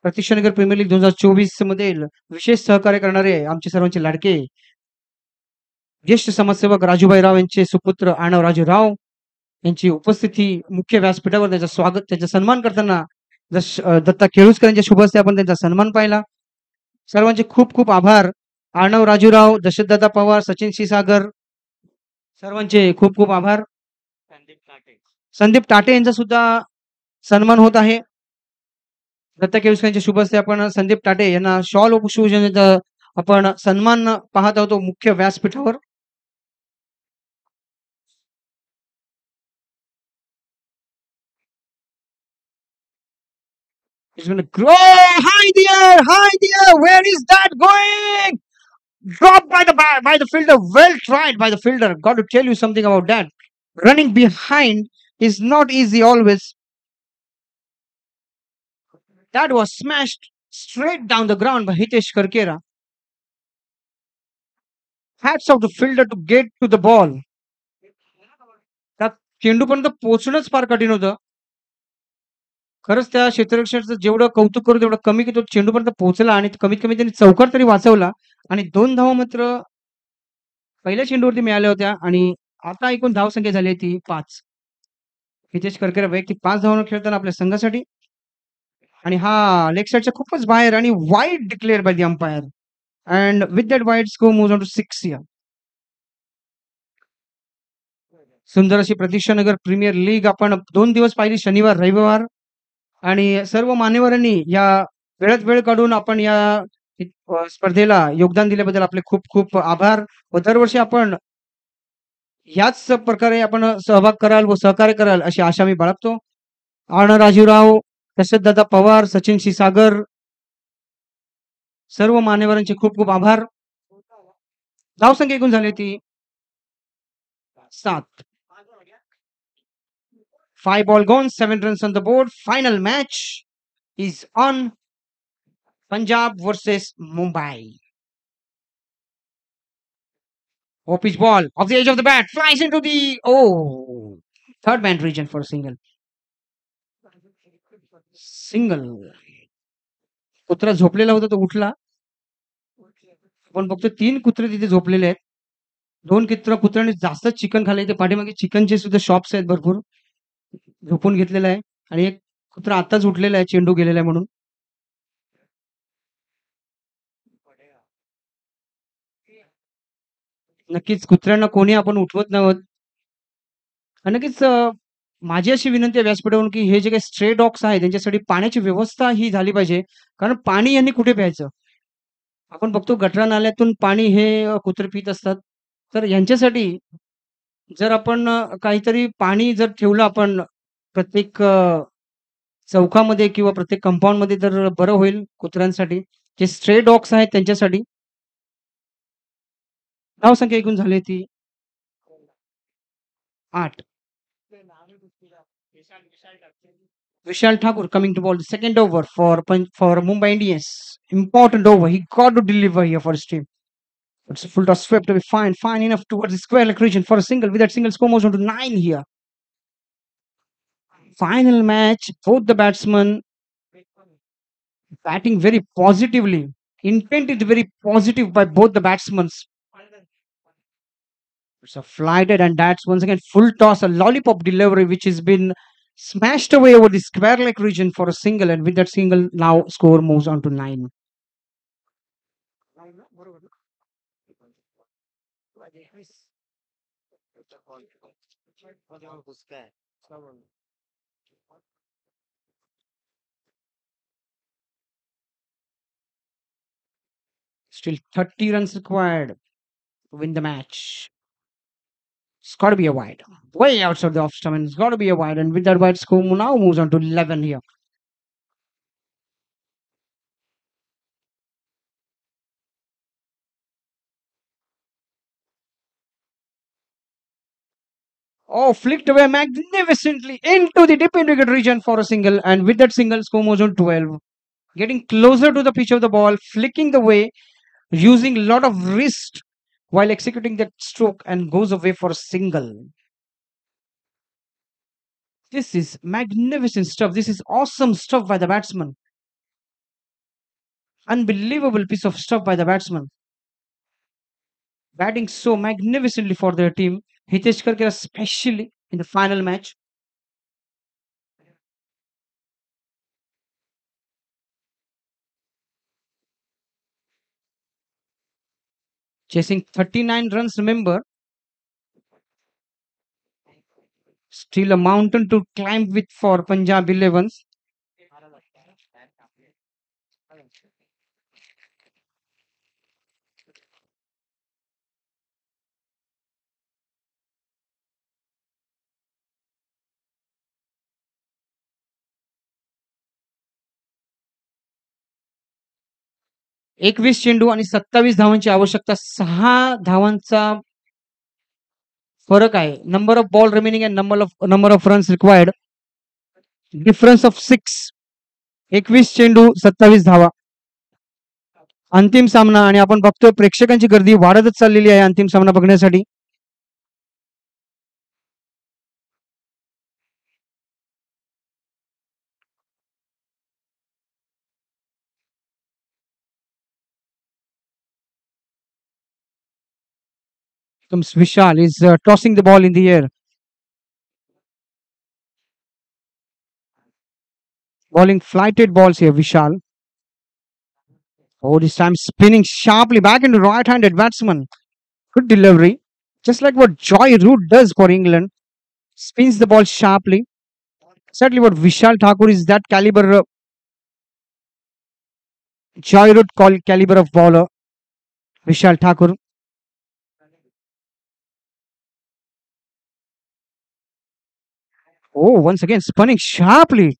Speaker 1: प्रतिष्ठानगर प्रीमियर लीग 2024 मधील विशेष सहकार्य करणारे आमचे सर्वांचे लाडके ज्येष्ठ समाजसेवक राजूभाई राव यांचे सुपुत्र अर्णव राजेराव यांची उपस्थिती मुख्य व्यासपीठावर त्याचं स्वागत त्याचा सन्मान करताना दत्ता केळुसकर यांच्या शुभ हस्ते आपण त्यांचा सन्मान पाहिला. सर्वांचे खूप खूप आभार. अर्णव राजूराव, दशरथदादा पवार, सचिन क्षीरसागर सर्वांचे खूप खूप आभार. संदीप टाटे यांचा सुद्धा सन्मान होत आहे. दत्ता केळुसकर यांच्या शुभ हस्ते आपण संदीप टाटे यांना शॉल ऑफ शिवसेनेचा आपण सन्मान पाहत आहोत मुख्य व्यासपीठावर. He's going to grow high there. Where is that going? Dropped by the fielder. Well tried by the fielder. Got to tell you something about that. Running behind is not easy always. That was smashed straight down the ground by Hitesh Karkera. Hats off the fielder to get to the ball. त्यात चेंडूपर्यंत पोहोचणंच फार कठीण होतं. खरंच त्या क्षेत्ररक्षकाचं जेवढं कौतुक करू तेवढं कमी की तो चेंडूपर्यंत पोहोचला आणि कमीत कमी त्यांनी चौकार तरी वाचवला आणि 2 धावा मात्र पहिल्या चेंडूवरती मिळाल्या होत्या आणि आता एकूण धावसंख्या झाली आहे ती 5. हितेश करकेरा वैयक्तिक 5 धावांवर खेळताना आपल्या संघासाठी आणि हा लेग साइडच्या खूपच बाहेर आणि wide declare by the umpire and with that wide score moves on to 6 here. सुंदर अशी प्रतीक्षा नगर प्रीमियर लीग आपण 2 दिवस पाहिली, शनिवार रविवार, आणि सर्व मान्यवरांनी या वेळात वेळ काढून आपण या स्पर्धेला योगदान दिल्याबद्दल आपले खूप खूप आभार. व दरवर्षी आपण याच प्रकारे आपण सहभाग कराल व सहकार्य कराल अशी आशा मी बाळगतो. आण राजीवराव, यशवंत दादा पवार, सचिन क्षीरसागर, सर्व मान्यवरांचे खूप खूप आभार. धावसंख्या एकूण झाली ती 7. 5 ball gone, 7 runs on the board. Final match is on. Punjab versus Mumbai. Pitch ball off the edge of the bat, flies into the third man region for a single. कुत्रा झोपलेला होता तो उठला. आपण बघतो 3 कुत्रे तिथे झोपलेले आहेत. 2 कुत्र्याने जास्त चिकन खाल्ले. ते पाठीमागे चिकनचे सुद्धा शॉप्स आहेत भरपूर. झोपून घेतलेला आहे आणि एक कुत्रा आताच उठलेला आहे चेंडू गेलेला आहे म्हणून. नक्कीच कुत्र्यांना कोणी आपण उठवत नव्हत. नक्कीच माझी अशी विनंती आहे व्यासपीठावरून की हे जे काही स्ट्रे डॉग्स आहेत त्यांच्यासाठी पाण्याची व्यवस्था ही झाली पाहिजे. कारण पाणी यांनी कुठे प्यायचं? आपण बघतो गटरा नाल्यातून पाणी हे कुत्रे पित असतात. तर यांच्यासाठी जर आपण काहीतरी पाणी जर ठेवलं आपण प्रत्येक चौकामध्ये किंवा प्रत्येक कंपाऊंडमध्ये तर बरं होईल कुत्र्यांसाठी. जे स्ट्रे डॉग्स आहेत त्यांच्यासाठी. धावसंख्या एकूण झाली ती 8. Vishal Thakur coming to bowl the second over for Mumbai Indians. Important over. He got to deliver here for his team. It's a full toss swept to be fine enough towards the square leg region for a single. With that single, score moves on to 9 here. Final match. Both the batsmen batting very positively. Intent is very positive by both the batsmen. It's a flighted and that's once again full toss, a lollipop delivery which has been smashed away over the square leg region for a single, and with that single now score moves on to 9. Still 30 runs required to win the match. It's got to be a wide. Way outside the off stump, and it's got to be a wide. And with that wide, score now moves on to 11 here. Flicked away magnificently into the deep wicket region for a single. And with that single, score moves on 12. Getting closer to the pitch of the ball, flicking the way, using a lot of wrist while executing that stroke, and goes away for a single. This is magnificent stuff. This is awesome stuff by the batsman. Unbelievable piece of stuff by the batsman. Batting so magnificently for their team. Hitesh Karkera especially in the final match. Chasing 39 runs, remember. Still a mountain to climb with for Punjab 11s. 21 चेंडू आणि 27 धावांची आवश्यकता. 6 धावांचा फरक आहे. Number of ball remaining and number of runs required. Difference of 6. 21 चेंडू 27 धावा. अंतिम सामना आणि आपण बघतोय प्रेक्षकांची गर्दी वाढतच चाललेली आहे अंतिम सामना बघण्यासाठी. Comes Vishal is tossing the ball in the air. Bowling flighted balls here, Vishal. Oh, this time spinning sharply back into right-handed batsman. Good delivery. Just like what Joy Root does for England. Spins the ball sharply. Exactly what Vishal Thakur is, that caliber. Joy Root caliber of bowler. Vishal Thakur. Oh, once again spinning sharply.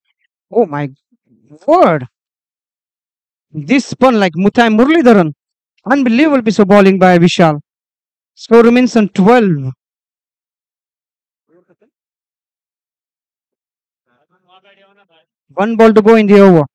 Speaker 1: Oh my word. This spun like Muthai Muralidharan. Unbelievable piece of bowling by Vishal. Score remains on 12. One ball to go in the over.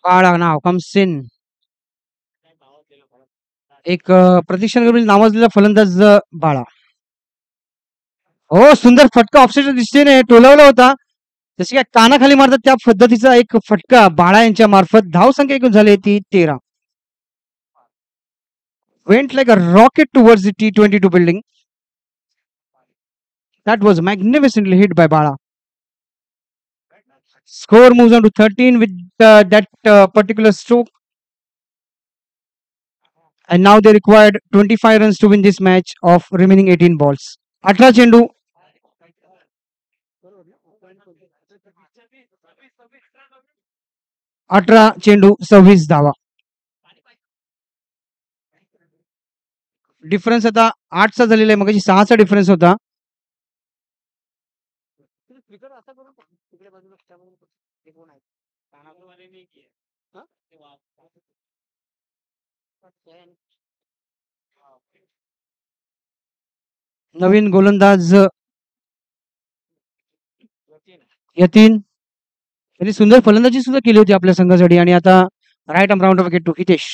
Speaker 1: Bala now comes in. एक प्रतीक्षण नावाजलेला फलंदाज बाळा. हो, सुंदर फटका ऑफसाईडच्या दिशेने टोलवला होता. जशी काय कानाखाली मारतात त्या पद्धतीचा एक फटका बाळा यांच्या मार्फत. धावसंख्या एकूण झाली ती 13. Went like a rocket towards the T22 building. That was magnificently hit by Bala. Score moves on to 13 with that particular stroke. And now they required 25 runs to win this match of remaining 18 balls. 18 चेंडू. 18 चेंडू 26 धावा. Difference आता 8चा झालेला आहे, मग 6चा difference होता. नवीन गोलंदाज यतीन त्यांनी सुंदर फलंदाजी सुद्धा केली होती आपल्या संघासाठी. आणि आता right arm round wicket to Hitesh.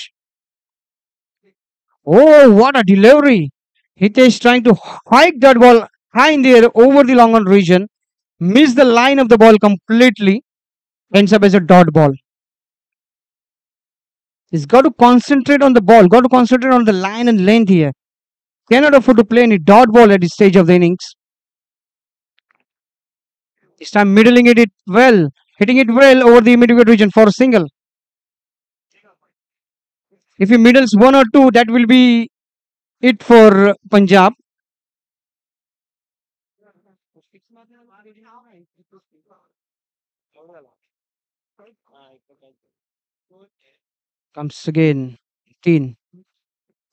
Speaker 1: Oh, what a delivery! Hitesh trying to hike that ball high in the air over the long on region. Missed the line of the ball completely. Ends up as a dot ball. He's got to concentrate on the ball, got to concentrate on the line and length here. Cannot afford to play any dot ball at this stage of the innings. This time middling it well, hitting it well over the mid-wicket region for a single. If he middles 1 or 2, that will be it for Punjab. Comes again, 18.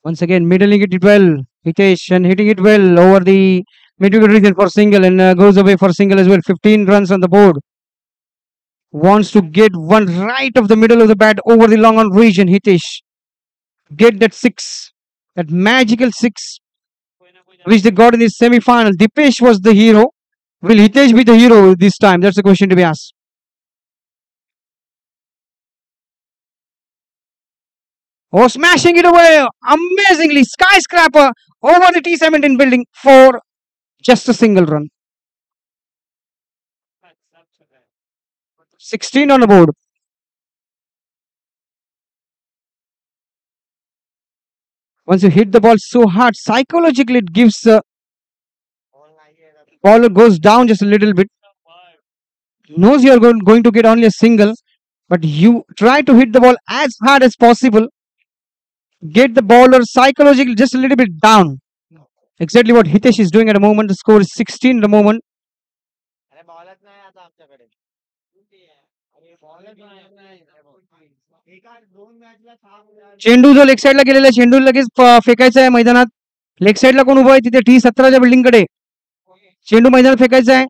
Speaker 1: Once again, middling it well, Hitesh, and hitting it well over the mid-wicket region for single, and goes away for single as well. 15 runs on the board. Wants to get one right of the middle of the bat over the long on region, Hitesh. Get that 6, that magical 6, which they got in the semi-final. Dipesh was the hero. Will Hitesh be the hero this time? That's the question to be asked. Oh, smashing it away amazingly. Skyscraper over the T17 building for just a single run. 16 on the board. Once you hit the ball so hard, psychologically it gives the ball goes down just a little bit. Knows you are going to get only a single, but you try to hit the ball as hard as possible. Get the bowler psychologically just a little bit down. Exactly what Hitesh is doing at the moment. The score is 16 at the moment. चेंडू जो leg साईडला गेलेला चेंडू लगेच फेकायचा आहे मैदानात. Leg साईडला कोण उभं आहे तिथे T17च्या बिल्डिंग कडे चेंडू मैदानात फेकायचा आहे.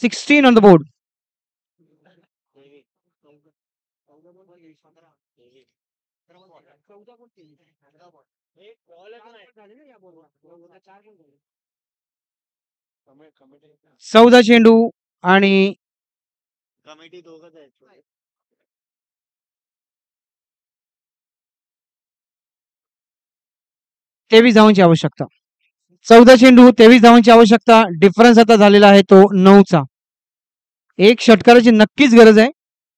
Speaker 1: 16 on the board. चौदा चेंडू आणि 23 धावांची आवश्यकता. 14 चेंडू 23 धावांची आवश्यकता. डिफरन्स आता झालेला आहे तो 9चा. एक षटकाराची नक्कीच गरज आहे.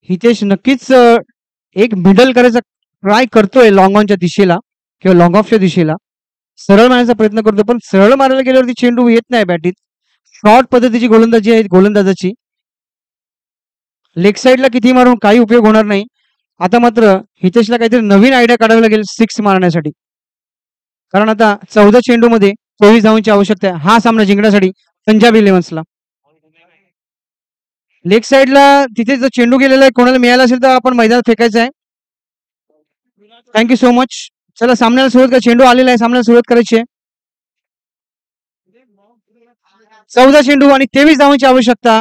Speaker 1: हितेश नक्कीच एक मिडल करायचा ट्राय करतोय लॉंग ऑनच्या दिशेला किंवा लॉंग ऑफच्या दिशेला. सरळ मारण्याचा प्रयत्न करतो पण सरळ मारायला गेल्यावरती चेंडू येत नाही बॅटीत. शॉर्ट पद्धतीची गोलंदाजी आहे गोलंदाजाची. लेग साईडला किती मारून काही उपयोग होणार नाही. आता मात्र हितेशला काहीतरी नवीन आयडिया काढावी लागेल 6 मारण्यासाठी. कारण आता 14 चेंडू मध्ये 24 धावांची आवश्यकता आहे हा सामना जिंकण्यासाठी पंजाब इलेव्हन्सला. लेग साईडला तिथे जर चेंडू गेलेला आहे कोणाला मिळाला असेल तर आपण मैदानात फेकायचं आहे. Thank you so much. चला सामन्याला सुरुवात करा. चेंडू आलेला आहे सामन्याला सुरुवात करायची आहे. 14 चेंडू आणि 23 धावांची आवश्यकता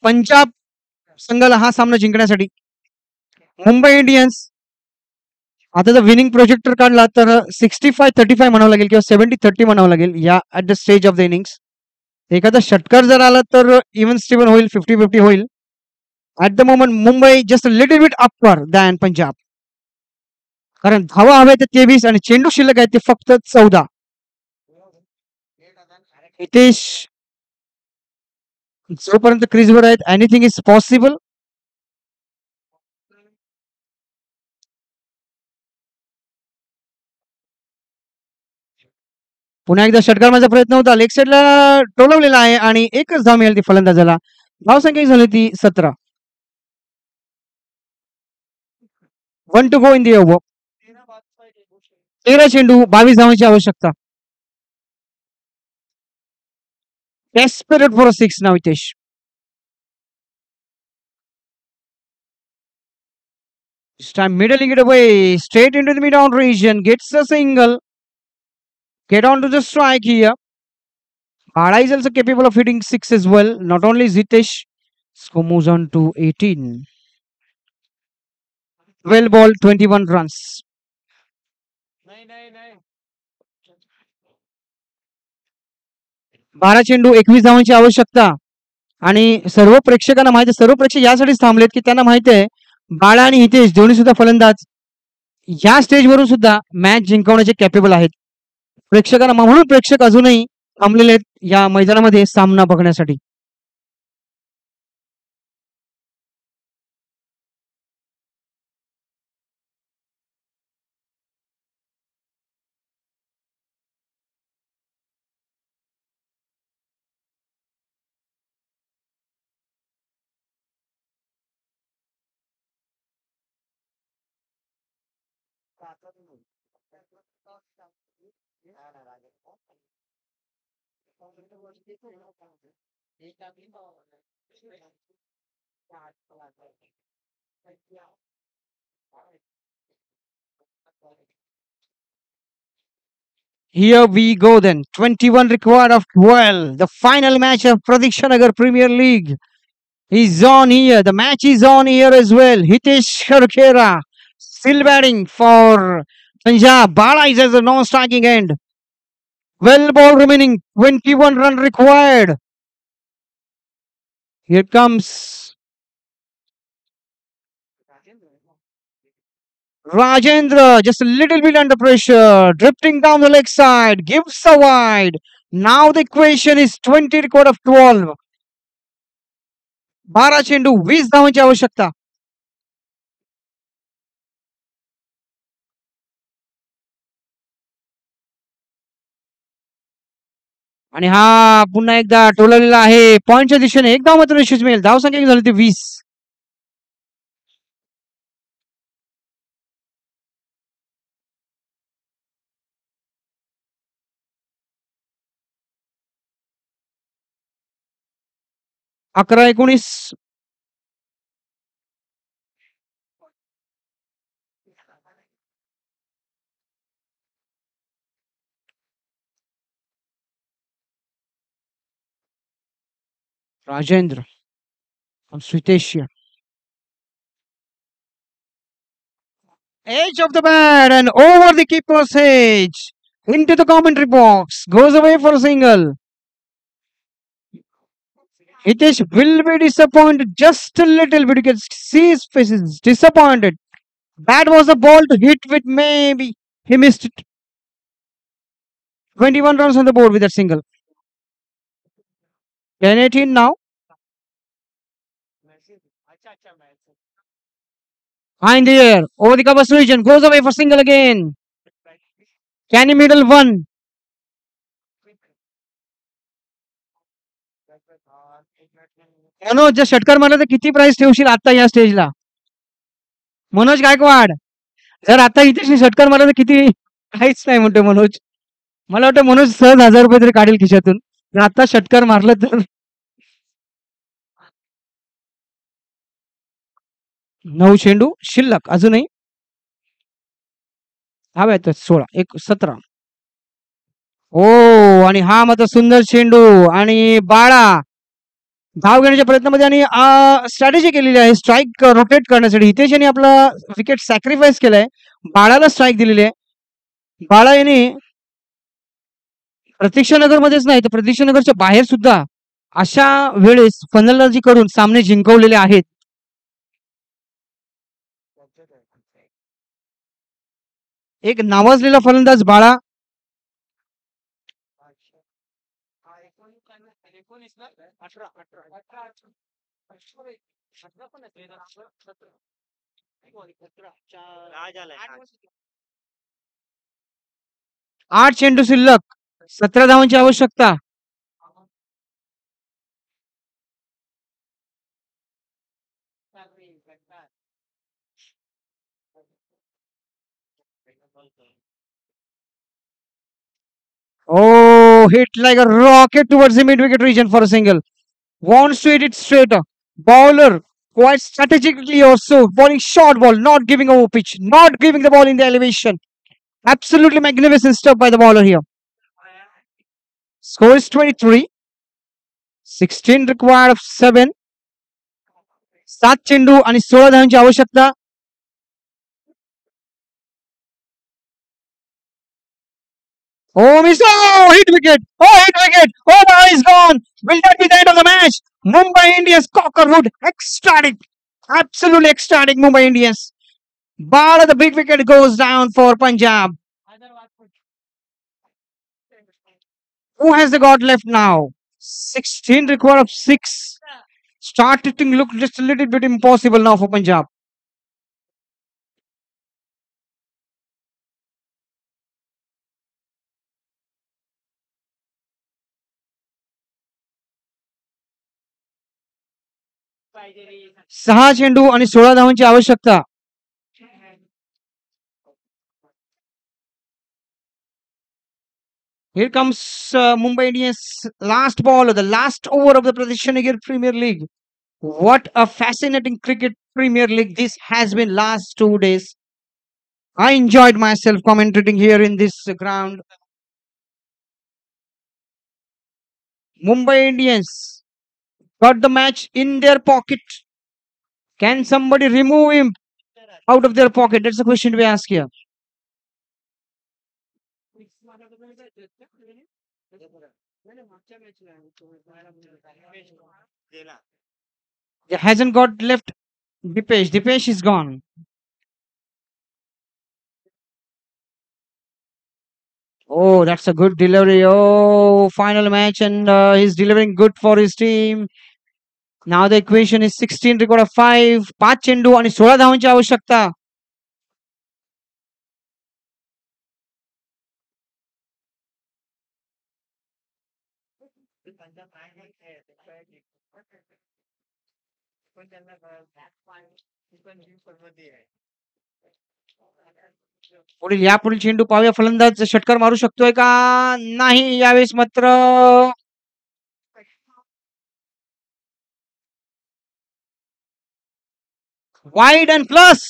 Speaker 1: पंजाब संघाला हा सामना जिंकण्यासाठी. मुंबई इंडियन्स आता जर विनिंग प्रोजेक्टर काढला तर 65-35 म्हणावं लागेल किंवा 70-30 म्हणावं लागेल या at the stage of the innings. एखादा षटकार जर आला तर इव्हन स्टीवन होईल 50-50 होईल. At the moment Mumbai just little bit अपवर दॅन पंजाब. कारण धावा हव्या ते 23 आणि चेंडू शिल्लक आहेत ते फक्त 14. हितेश जोपर्यंत क्रीजवर आहेत एनिथिंग इज पॉसिबल. पुन्हा एकदा षटकार मारण्याचा प्रयत्न होता. लेग साईडला टोलवलेला आहे आणि एकच धाव मिळाली ती फलंदाजाला. धावसंख्या झाली ती 17. 1 to go in the over. 13 चेंडू 22 धावांची आवश्यकता. Desperate for a 6 now, Hitesh. This time middling it away, straight into the mid-on region, gets a single. Get on to the strike here. Bada is also capable of hitting 6 as well. Not only is Hitesh, score moves on to 18. 12 ball, 21 runs. 12 चेंडू 21 धावांची आवश्यकता. आणि सर्व प्रेक्षकांना माहिती आहे सर्व प्रेक्षक यासाठीच थांबलेत की त्यांना माहिती आहे बाळा आणि हितेश दोन्ही सुद्धा फलंदाज या स्टेजवरून सुद्धा मॅच जिंकवण्याचे कॅपेबल आहेत. प्रेक्षकांना म्हणून प्रेक्षक अजूनही थांबलेले आहेत या मैदानामध्ये सामना बघण्यासाठी. Here we go then. 21 required of 12. The final match of Pradiksha Nagar Premier League is on here. The match is on here as well. Hitesh Kharkera still batting for Punjab. Bala is as a non-striking end. 12 ball remaining. 21 run required. Here comes Rajendra, just a little bit under pressure, drifting down the leg side, gives a wide. Now the equation is 20 record of 12. 12 चेंडू 20 धावांची आवश्यकता. आणि हा पुन्हा एकदा टोललेला आहे पॉइंटच्या दिशेने. एक धाव मात्र निश्चित मिळेल. धावसंख्या झाली ती 20. अकरा 19. Rajendra from Sweet Asia. Edge of the bat and over the keeper's edge. Into the commentary box. Goes away for a single. Hitesh will be disappointed just a little bit. You can see his face is disappointed. That was a ball to hit with, maybe he missed it. 21 runs on the board with that single. 10-18 now. High in the air, over the covers region, goes away for single again. Can he middle one? Manoj जर षटकार मारला तर किती price ठेवशील आता या स्टेजला? मनोज गायकवाड जर आता इथे षटकार मारला तर किती? काहीच नाही म्हणतो मनोज. मला वाटतं मनोज सहज 1000 रुपये तरी काढेल खिशातून जर आता षटकार मारला तर. 9 चेंडू शिल्लक अजूनही. हव्या 16 17. ओ आणि हा मात्र सुंदर चेंडू आणि बाळा धाव घेण्याच्या प्रयत्नामध्ये आणि स्ट्रॅटेजी केलेली आहे स्ट्राईक रोटेट करण्यासाठी. हितेश यांनी आपला विकेट सॅक्रिफाईस केलाय. बाळाला स्ट्राईक दिलेली आहे. बाळा यांनी प्रतीक्षानगर मध्येच नाही तर प्रतीक्षानगरच्या बाहेर सुद्धा अशा वेळेस फलंदाजी करून सामने जिंकवलेले आहेत. एक नावाजलेला फलंदाज बाळा. आठ चेंडू शिल्लक 17 धावांची आवश्यकता. Oh, hit like a rocket towards the mid-wicket region for a single. Wants to hit it straight. Bowler quite strategically also bowling short ball, not giving over pitch, not giving the ball in the elevation. Absolutely magnificent stuff by the bowler here. Score is 23. 16 required of 7. 7 चेंडू आणि 16 धावांची आवश्यकता. Oh, miss! Oh, hit wicket! Oh, hit wicket! Oh, the eye is gone! Will that be the end of the match? Mumbai Indians Cockerwood ecstatic, absolutely ecstatic. Mumbai Indians. Ball the big wicket goes down for Punjab. Who has the got left now? 16 required of 6. Started to look just a little bit impossible now for Punjab. सहा चेंडू आणि 16 धावांची आवश्यकता. Here comes Mumbai Indians last ball, the last over of the Pradeshanagir Premier League. What a fascinating cricket Premier League this has been last 2 days. I enjoyed myself commentating here in this ground. Mumbai Indians got the match in their pocket. Can somebody remove him out of their pocket? That's the question we ask here. There hasn't got left Dipesh. Dipesh is gone. Oh, that's a good delivery. Oh, final match, and he's delivering good for his team. Now the equation is 16 record of 5. 5 चेंडू आणि 16 धावांची आवश्यकता. पुढील चेंडू पाहूया, फलंदाज षटकार मारू शकतोय का? नाही, यावेळेस मात्र wide and plus.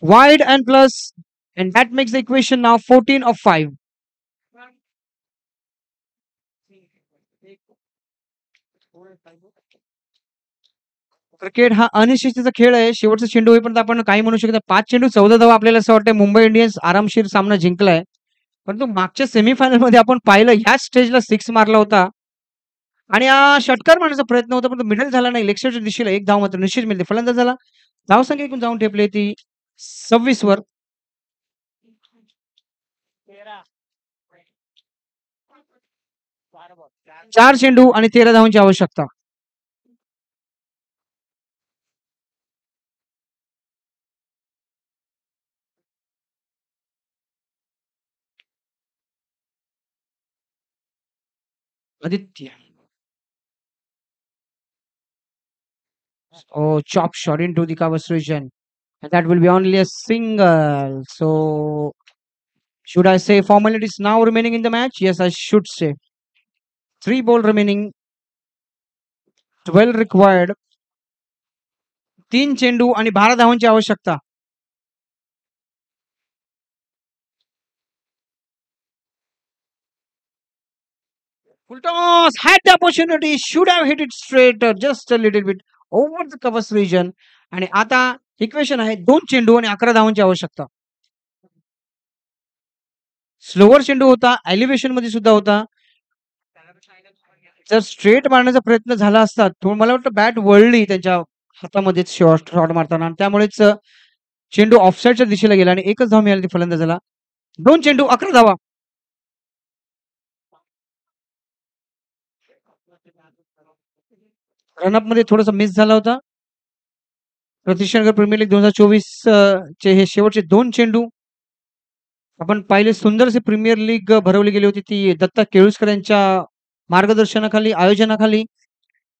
Speaker 1: Wide and plus, and that makes the equation now 14 of 5. Cricket हा अनिश्चिततेचा खेळ आहे. शेवटचा चेंडू होईपर्यंत आपण काही म्हणू शकत नाही. 5 चेंडू 14 धावा, आपल्याला असं वाटतंय मुंबई इंडियन्स आरामशीर सामना जिंकलाय. परंतु मागच्या सेमीफायनल मध्ये आपण पाहिलं, ह्याच स्टेजला 6 मारला होता आणि षटकार मारण्याचा प्रयत्न होता, पण मिडल झाला नाही. लेग दिशेला 1 धाव मात्र निश्चित मिळते. फलंदाजाला धावसंख्या एकूण जाऊन ठेपली ती 26 वर. 4 चेंडू आणि 13 धावांची आवश्यकता. Aditya. Oh, chop shot into the covers region. And that will be only a single. So, should I say formalities now remaining in the match? Yes, I should say. 3 ball remaining. 12 required. 3 चेंडू आणि 12 धावांची आवश्यकता. Full toss, had the opportunity, should have hit it straight, just a little bit over the covers region. आणि आता equation आहे 2 चेंडू आणि 11 धावांची आवश्यकता. स्लोवर चेंडू होता, एलिव्हेशन मध्ये सुद्धा होता. जर स्ट्रेट मारण्याचा प्रयत्न झाला असता, मला वाटतं बॅट वळली त्यांच्या हातामध्येच शॉट मारताना, आणि त्यामुळेच चेंडू ऑफसाईडच्या दिशेला गेला आणि एकच धाव मिळाली फलंदाजाला. 2 चेंडू 11 धावा. रनअप मध्ये थोडासा मिस झाला होता. प्रतिष्ठानगर प्रीमियर लीग 2024 चे हे शेवटचे 2 चेंडू आपण पाहिले. सुंदर असे प्रीमियर लीग भरवली गेली होती, ती दत्ता केळुसकर यांच्या मार्गदर्शनाखाली, आयोजनाखाली.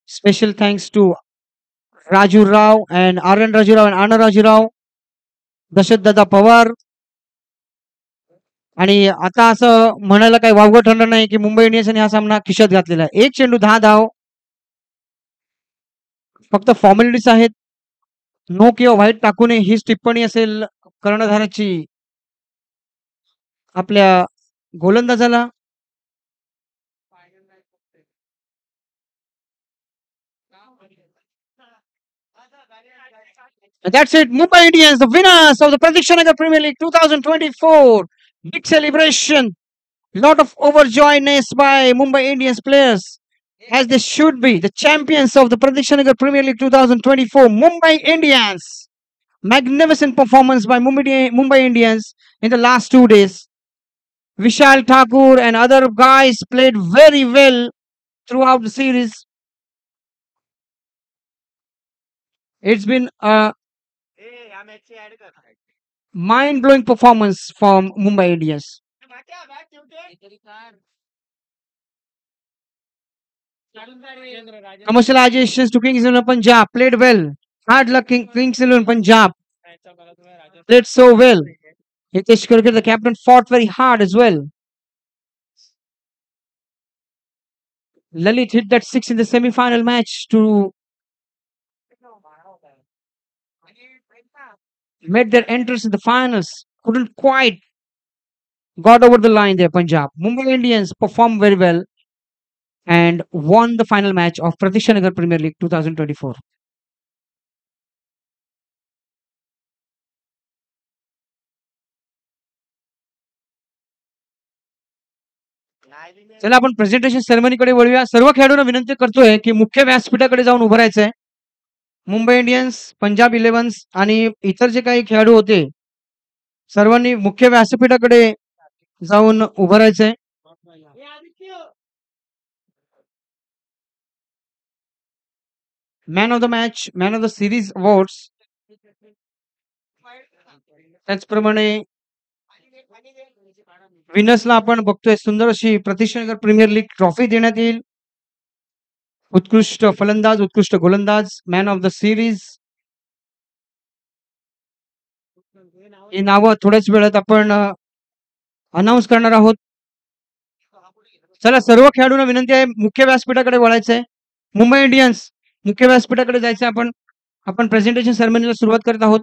Speaker 1: Special thanks to Raju Rao and Aryan Raju Rao and Anand Raju Rao, Dashrath Dada Pawar. आणि आता असं म्हणायला काही वावगं ठरलं नाही की मुंबई इंडियन्सने हा सामना खिशात घातलेला आहे. 1 चेंडू 10 धाव. फक्त फॉर्मॅलिटीज आहेत. नो किंवा व्हाईट टाकू नये हीच टिप्पणी असेल कर्णधाराची आपल्या गोलंदाजाला. That's it. Mumbai Indians, the winners of the Pradiksha Nagar Premier League 2024. Big celebration. Lot of overjoyness by Mumbai Indians players, as they should be. The champions of the Pradiksha Nagar Premier League 2024, Mumbai Indians. Magnificent performance by Mumbai Indians in the last 2 days. Vishal Thakur and other guys played very well throughout the series. It's been a mind-blowing performance from Mumbai Indians. Commercializations to Kings 11 Punjab played well. Hard luck Kings 11 Punjab played so well. Hitesh Karkar, the captain, fought very hard as well. Lalit hit that 6 in the semi-final match to made their entrance in the finals. Couldn't quite got over the line there, Punjab. Mumbai Indians performed very well and won the final match of Pradiksha Nagar Premier League 2024. चला आपण presentation सेरेमनीकडे वळूया. सर्व खेळाडूंना विनंती करतोय की मुख्य व्यासपीठाकडे जाऊन उभं राहायचंय. मुंबई इंडियन्स, पंजाब इलेव्हन्स आणि इतर जे काही खेळाडू होते, सर्वांनी मुख्य व्यासपीठाकडे जाऊन उभं राहायचंय. Man of the match, man of the series awards, त्याचप्रमाणे विनर्सला आपण बघतोय सुंदर अशी प्रतिष्ठानगर प्रीमियर लीग ट्रॉफी देण्यात येईल. उत्कृष्ट फलंदाज, उत्कृष्ट गोलंदाज, मॅन ऑफ द सिरीज, ही नावं थोड्याच वेळात आपण अनाऊन्स करणार आहोत. चला, सर्व खेळाडूंना विनंती आहे मुख्य व्यासपीठाकडे वळायचंय. मुंबई इंडियन्स मुख्य व्यासपीठाकडे जायचं. आपण प्रेझेंटेशन सेरेमनीला सुरुवात करत आहोत.